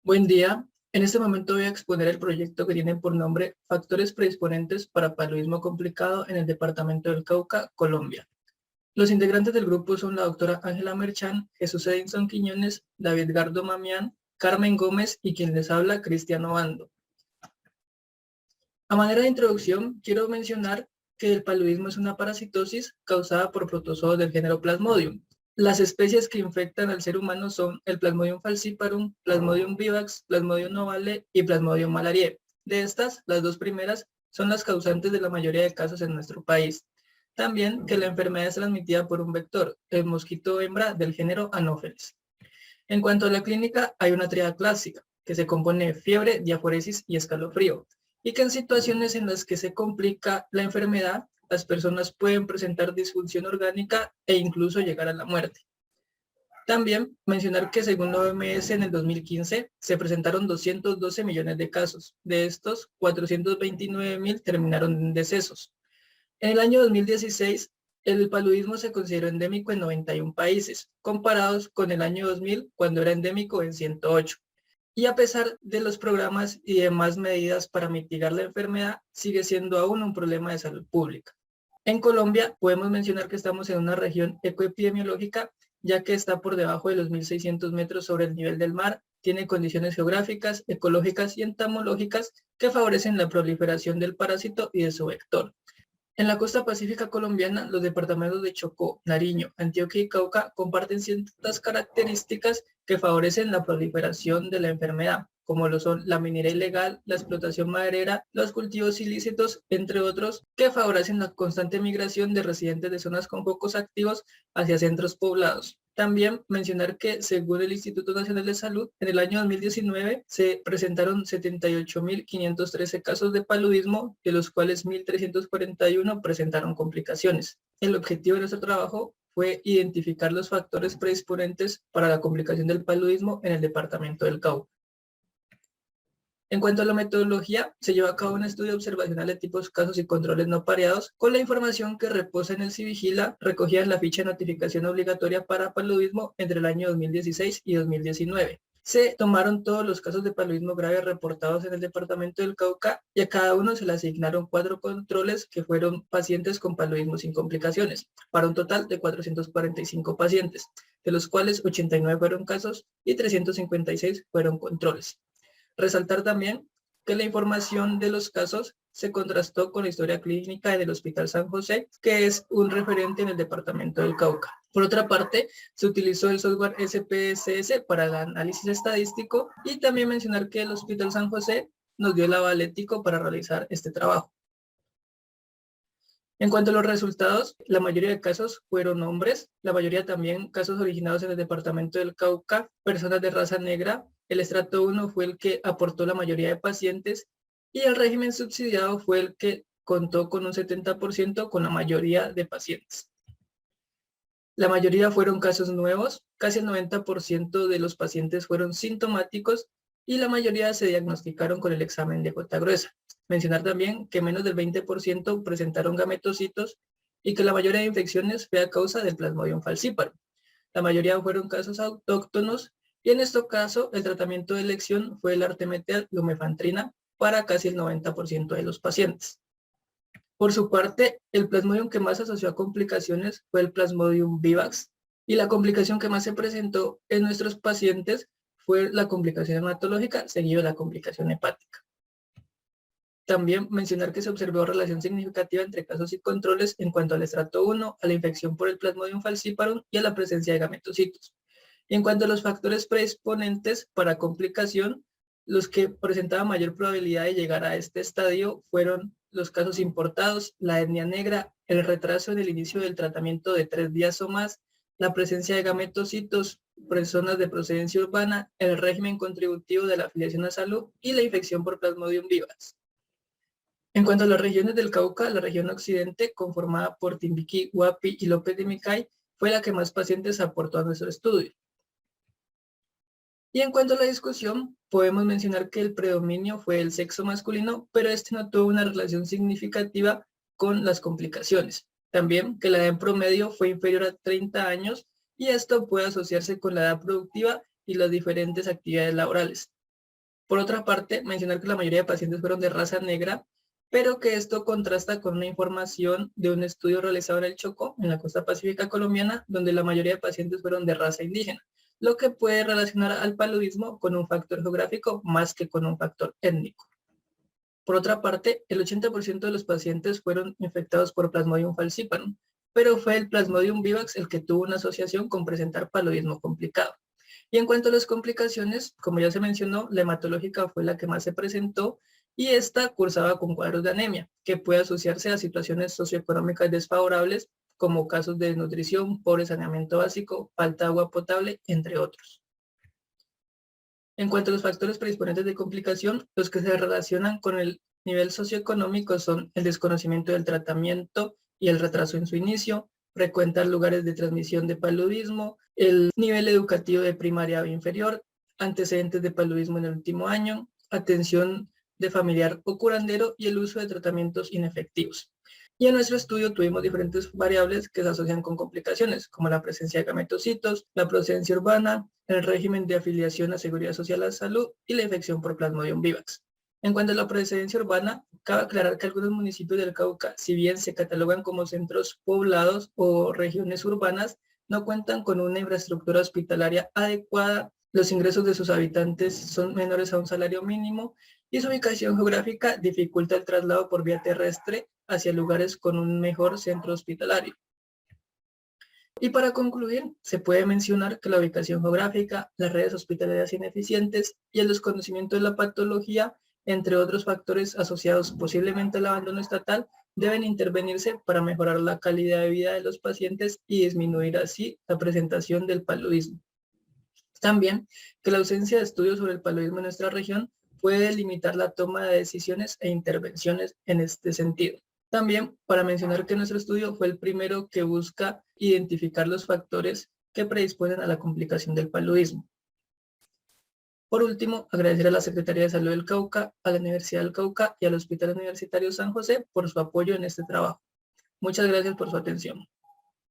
Buen día. En este momento voy a exponer el proyecto que tiene por nombre Factores predisponentes para paludismo complicado en el departamento del Cauca, Colombia. Los integrantes del grupo son la doctora Ángela Merchán, Jesús Edinson Quiñones, David Gardo Mamián, Carmen Gómez y quien les habla, Cristiano Bando. A manera de introducción, quiero mencionar que el paludismo es una parasitosis causada por protozoos del género Plasmodium. Las especies que infectan al ser humano son el Plasmodium falciparum, Plasmodium vivax, Plasmodium ovale y Plasmodium malariae. De estas, las dos primeras son las causantes de la mayoría de casos en nuestro país. También que la enfermedad es transmitida por un vector, el mosquito hembra del género Anopheles. En cuanto a la clínica, hay una tríada clásica, que se compone de fiebre, diaforesis y escalofrío, y que en situaciones en las que se complica la enfermedad, las personas pueden presentar disfunción orgánica e incluso llegar a la muerte. También mencionar que según la OMS en el 2015 se presentaron 212 millones de casos. De estos, 429.000 terminaron en decesos. En el año 2016, el paludismo se consideró endémico en 91 países, comparados con el año 2000, cuando era endémico en 108. Y a pesar de los programas y demás medidas para mitigar la enfermedad, sigue siendo aún un problema de salud pública. En Colombia podemos mencionar que estamos en una región ecoepidemiológica, ya que está por debajo de los 1.600 metros sobre el nivel del mar, tiene condiciones geográficas, ecológicas y entomológicas que favorecen la proliferación del parásito y de su vector. En la costa pacífica colombiana, los departamentos de Chocó, Nariño, Antioquia y Cauca comparten ciertas características que favorecen la proliferación de la enfermedad, como lo son la minería ilegal, la explotación maderera, los cultivos ilícitos, entre otros, que favorecen la constante migración de residentes de zonas con focos activos hacia centros poblados. También mencionar que, según el Instituto Nacional de Salud, en el año 2019 se presentaron 78.513 casos de paludismo, de los cuales 1.341 presentaron complicaciones. El objetivo de nuestro trabajo fue identificar los factores predisponentes para la complicación del paludismo en el departamento del Cauca. En cuanto a la metodología, se llevó a cabo un estudio observacional de tipos, casos y controles no pareados con la información que reposa en el Civigila recogida en la ficha de notificación obligatoria para paludismo entre el año 2016 y 2019. Se tomaron todos los casos de paludismo grave reportados en el departamento del Cauca y a cada uno se le asignaron 4 controles que fueron pacientes con paludismo sin complicaciones, para un total de 445 pacientes, de los cuales 89 fueron casos y 356 fueron controles. Resaltar también que la información de los casos se contrastó con la historia clínica del Hospital San José, que es un referente en el departamento del Cauca. Por otra parte, se utilizó el software SPSS para el análisis estadístico y también mencionar que el Hospital San José nos dio el aval ético para realizar este trabajo. En cuanto a los resultados, la mayoría de casos fueron hombres, la mayoría también casos originados en el departamento del Cauca, personas de raza negra. El estrato 1 fue el que aportó la mayoría de pacientes y el régimen subsidiado fue el que contó con un 70% con la mayoría de pacientes. La mayoría fueron casos nuevos, casi el 90% de los pacientes fueron sintomáticos y la mayoría se diagnosticaron con el examen de gota gruesa. Mencionar también que menos del 20% presentaron gametocitos y que la mayoría de infecciones fue a causa del Plasmodium falciparum. La mayoría fueron casos autóctonos y en este caso el tratamiento de elección fue el artemeteal lumefantrina para casi el 90% de los pacientes. Por su parte, el Plasmodium que más se asoció a complicaciones fue el Plasmodium vivax y la complicación que más se presentó en nuestros pacientes fue la complicación hematológica seguido de la complicación hepática. También mencionar que se observó relación significativa entre casos y controles en cuanto al estrato 1, a la infección por el Plasmodium falciparum y a la presencia de gametocitos. Y en cuanto a los factores predisponentes para complicación, los que presentaban mayor probabilidad de llegar a este estadio fueron los casos importados, la etnia negra, el retraso en el inicio del tratamiento de 3 días o más, la presencia de gametocitos, personas de procedencia urbana, el régimen contributivo de la afiliación a salud y la infección por Plasmodium vivax. En cuanto a las regiones del Cauca, la región occidente, conformada por Timbiquí, Huapi y López de Micay, fue la que más pacientes aportó a nuestro estudio. Y en cuanto a la discusión, podemos mencionar que el predominio fue el sexo masculino, pero este no tuvo una relación significativa con las complicaciones. También que la edad en promedio fue inferior a 30 años y esto puede asociarse con la edad productiva y las diferentes actividades laborales. Por otra parte, mencionar que la mayoría de pacientes fueron de raza negra, pero que esto contrasta con una información de un estudio realizado en el Chocó, en la costa pacífica colombiana, donde la mayoría de pacientes fueron de raza indígena, lo que puede relacionar al paludismo con un factor geográfico más que con un factor étnico. Por otra parte, el 80% de los pacientes fueron infectados por Plasmodium falciparum, pero fue el Plasmodium vivax el que tuvo una asociación con presentar paludismo complicado. Y en cuanto a las complicaciones, como ya se mencionó, la hematológica fue la que más se presentó y esta cursaba con cuadros de anemia, que puede asociarse a situaciones socioeconómicas desfavorables, como casos de desnutrición, pobre saneamiento básico, falta de agua potable, entre otros. En cuanto a los factores predisponentes de complicación, los que se relacionan con el nivel socioeconómico son el desconocimiento del tratamiento y el retraso en su inicio, frecuentar lugares de transmisión de paludismo, el nivel educativo de primaria o inferior, antecedentes de paludismo en el último año, atención de familiar o curandero y el uso de tratamientos inefectivos. Y en nuestro estudio tuvimos diferentes variables que se asocian con complicaciones, como la presencia de gametocitos, la procedencia urbana, el régimen de afiliación a Seguridad Social a Salud y la infección por Plasmodium vivax. En cuanto a la procedencia urbana, cabe aclarar que algunos municipios del Cauca, si bien se catalogan como centros poblados o regiones urbanas, no cuentan con una infraestructura hospitalaria adecuada, los ingresos de sus habitantes son menores a un salario mínimo y su ubicación geográfica dificulta el traslado por vía terrestre hacia lugares con un mejor centro hospitalario. Y para concluir, se puede mencionar que la ubicación geográfica, las redes hospitalarias ineficientes y el desconocimiento de la patología, entre otros factores asociados posiblemente al abandono estatal, deben intervenirse para mejorar la calidad de vida de los pacientes y disminuir así la presentación del paludismo. También que la ausencia de estudios sobre el paludismo en nuestra región puede limitar la toma de decisiones e intervenciones en este sentido. También para mencionar que nuestro estudio fue el primero que busca identificar los factores que predisponen a la complicación del paludismo. Por último, agradecer a la Secretaría de Salud del Cauca, a la Universidad del Cauca y al Hospital Universitario San José por su apoyo en este trabajo. Muchas gracias por su atención.